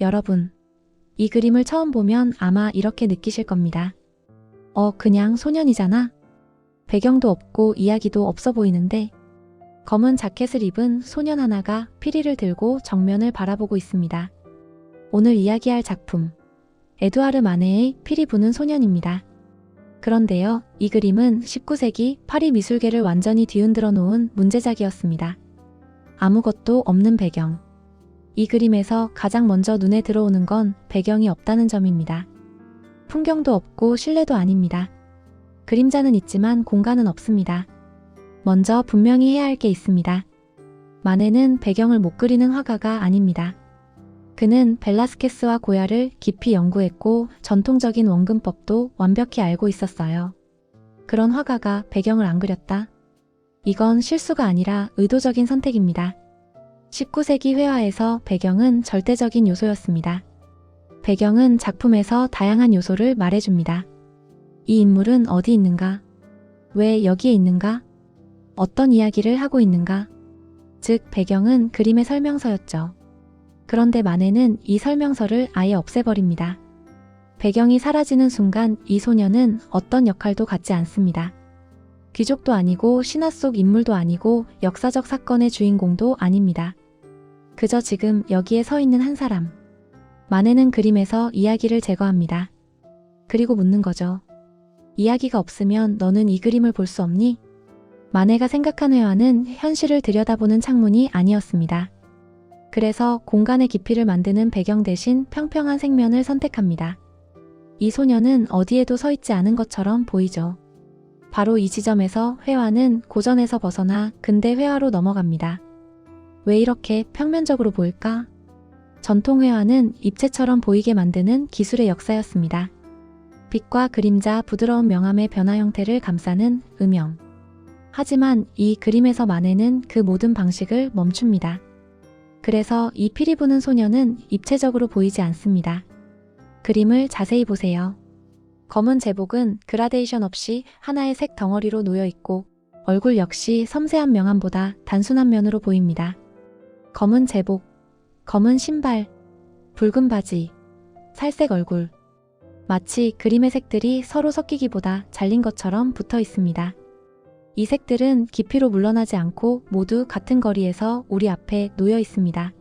여러분, 이 그림을 처음 보면 아마 이렇게 느끼실 겁니다. 그냥 소년이잖아. 배경도 없고 이야기도 없어 보이는데 검은 자켓을 입은 소년 하나가 피리를 들고 정면을 바라보고 있습니다. 오늘 이야기할 작품, 에두아르 마네의 피리 부는 소년입니다. 그런데요, 이 그림은 19세기 파리 미술계를 완전히 뒤흔들어 놓은 문제작이었습니다. 아무것도 없는 배경. 이 그림에서 가장 먼저 눈에 들어오는 건 배경이 없다는 점입니다. 풍경도 없고 실내도 아닙니다. 그림자는 있지만 공간은 없습니다. 먼저 분명히 해야 할 게 있습니다. 마네는 배경을 못 그리는 화가가 아닙니다. 그는 벨라스케스와 고야를 깊이 연구했고 전통적인 원근법도 완벽히 알고 있었어요. 그런 화가가 배경을 안 그렸다? 이건 실수가 아니라 의도적인 선택입니다. 19세기 회화에서 배경은 절대적인 요소였습니다. 배경은 작품에서 다양한 요소를 말해줍니다. 이 인물은 어디 있는가? 왜 여기에 있는가? 어떤 이야기를 하고 있는가? 즉, 배경은 그림의 설명서였죠. 그런데 마네는 이 설명서를 아예 없애버립니다. 배경이 사라지는 순간 이 소녀는 어떤 역할도 갖지 않습니다. 귀족도 아니고 신화 속 인물도 아니고 역사적 사건의 주인공도 아닙니다. 그저 지금 여기에 서 있는 한 사람. 마네는 그림에서 이야기를 제거합니다. 그리고 묻는 거죠. 이야기가 없으면 너는 이 그림을 볼 수 없니? 마네가 생각한 회화는 현실을 들여다보는 창문이 아니었습니다. 그래서 공간의 깊이를 만드는 배경 대신 평평한 색면을 선택합니다. 이 소녀는 어디에도 서 있지 않은 것처럼 보이죠. 바로 이 지점에서 회화는 고전에서 벗어나 근대 회화로 넘어갑니다. 왜 이렇게 평면적으로 보일까? 전통 회화는 입체처럼 보이게 만드는 기술의 역사였습니다. 빛과 그림자, 부드러운 명암의 변화 형태를 감싸는 음영. 하지만 이 그림에서 마네는 그 모든 방식을 멈춥니다. 그래서 이 피리 부는 소녀는 입체적으로 보이지 않습니다. 그림을 자세히 보세요. 검은 제복은 그라데이션 없이 하나의 색 덩어리로 놓여 있고 얼굴 역시 섬세한 명암보다 단순한 면으로 보입니다. 검은 제복, 검은 신발, 붉은 바지, 살색 얼굴. 마치 그림의 색들이 서로 섞이기보다 잘린 것처럼 붙어 있습니다. 이 색들은 깊이로 물러나지 않고 모두 같은 거리에서 우리 앞에 놓여 있습니다.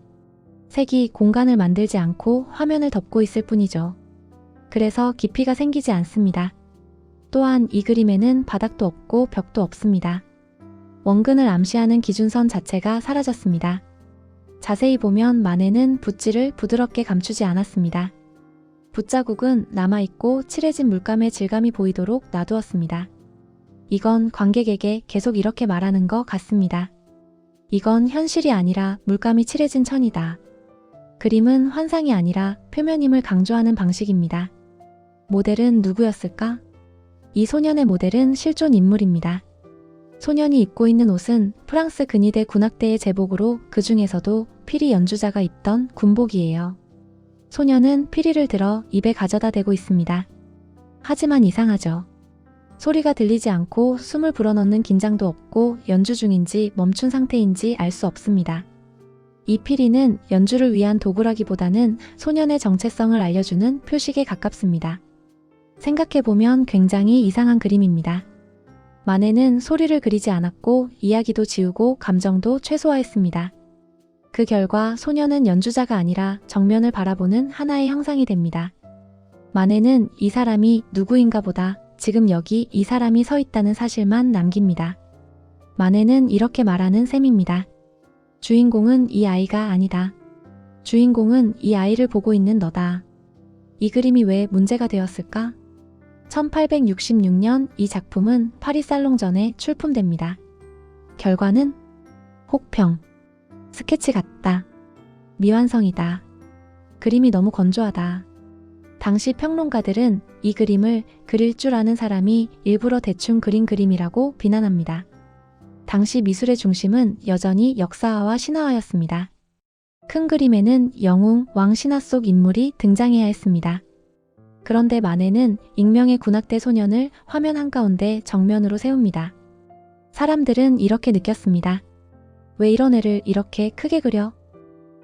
색이 공간을 만들지 않고 화면을 덮고 있을 뿐이죠. 그래서 깊이가 생기지 않습니다. 또한 이 그림에는 바닥도 없고 벽도 없습니다. 원근을 암시하는 기준선 자체가 사라졌습니다. 자세히 보면 마네는 붓질을 부드럽게 감추지 않았습니다. 붓자국은 남아있고 칠해진 물감의 질감이 보이도록 놔두었습니다. 이건 관객에게 계속 이렇게 말하는 것 같습니다. 이건 현실이 아니라 물감이 칠해진 천이다. 그림은 환상이 아니라 표면임을 강조하는 방식입니다. 모델은 누구였을까? 이 소년의 모델은 실존 인물입니다. 소년이 입고 있는 옷은 프랑스 근위대 군악대의 제복으로 그 중에서도 피리 연주자가 입던 군복이에요. 소년은 피리를 들어 입에 가져다 대고 있습니다. 하지만 이상하죠. 소리가 들리지 않고 숨을 불어넣는 긴장도 없고 연주 중인지 멈춘 상태인지 알 수 없습니다. 이 피리는 연주를 위한 도구라기보다는 소년의 정체성을 알려주는 표식에 가깝습니다. 생각해보면 굉장히 이상한 그림입니다. 마네는 소리를 그리지 않았고 이야기도 지우고 감정도 최소화했습니다. 그 결과 소년은 연주자가 아니라 정면을 바라보는 하나의 형상이 됩니다. 마네는 이 사람이 누구인가 보다 지금 여기 이 사람이 서 있다는 사실만 남깁니다. 마네는 이렇게 말하는 셈입니다. 주인공은 이 아이가 아니다. 주인공은 이 아이를 보고 있는 너다. 이 그림이 왜 문제가 되었을까? 1866년 이 작품은 파리 살롱전에 출품됩니다. 결과는 혹평. 스케치 같다. 미완성이다. 그림이 너무 건조하다. 당시 평론가들은 이 그림을 그릴 줄 아는 사람이 일부러 대충 그린 그림이라고 비난합니다. 당시 미술의 중심은 여전히 역사화와 신화화였습니다. 큰 그림에는 영웅, 왕 신화 속 인물이 등장해야 했습니다. 그런데 마네는 익명의 군악대 소년을 화면 한가운데 정면으로 세웁니다. 사람들은 이렇게 느꼈습니다. 왜 이런 애를 이렇게 크게 그려?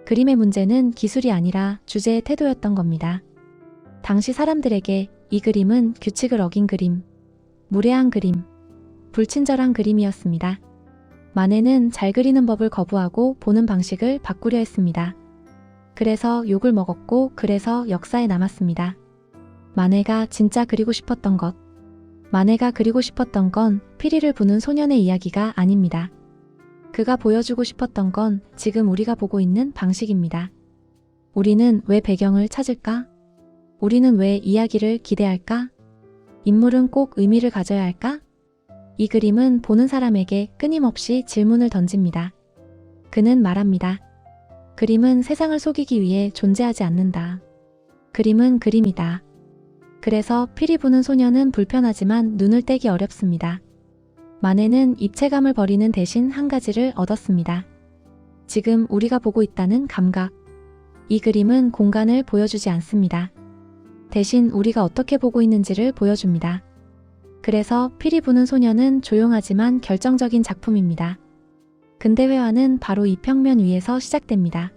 그림의 문제는 기술이 아니라 주제의 태도였던 겁니다. 당시 사람들에게 이 그림은 규칙을 어긴 그림, 무례한 그림, 불친절한 그림이었습니다. 마네는 잘 그리는 법을 거부하고 보는 방식을 바꾸려 했습니다. 그래서 욕을 먹었고 그래서 역사에 남았습니다. 마네가 진짜 그리고 싶었던 것. 마네가 그리고 싶었던 건 피리를 부는 소년의 이야기가 아닙니다. 그가 보여주고 싶었던 건 지금 우리가 보고 있는 방식입니다. 우리는 왜 배경을 찾을까? 우리는 왜 이야기를 기대할까? 인물은 꼭 의미를 가져야 할까? 이 그림은 보는 사람에게 끊임없이 질문을 던집니다. 그는 말합니다. 그림은 세상을 속이기 위해 존재하지 않는다. 그림은 그림이다. 그래서 피리 부는 소년은 불편하지만 눈을 떼기 어렵습니다. 마네는 입체감을 버리는 대신 한 가지를 얻었습니다. 지금 우리가 보고 있다는 감각. 이 그림은 공간을 보여주지 않습니다. 대신 우리가 어떻게 보고 있는지를 보여줍니다. 그래서 피리 부는 소년은 조용하지만 결정적인 작품입니다. 근대 회화는 바로 이 평면 위에서 시작됩니다.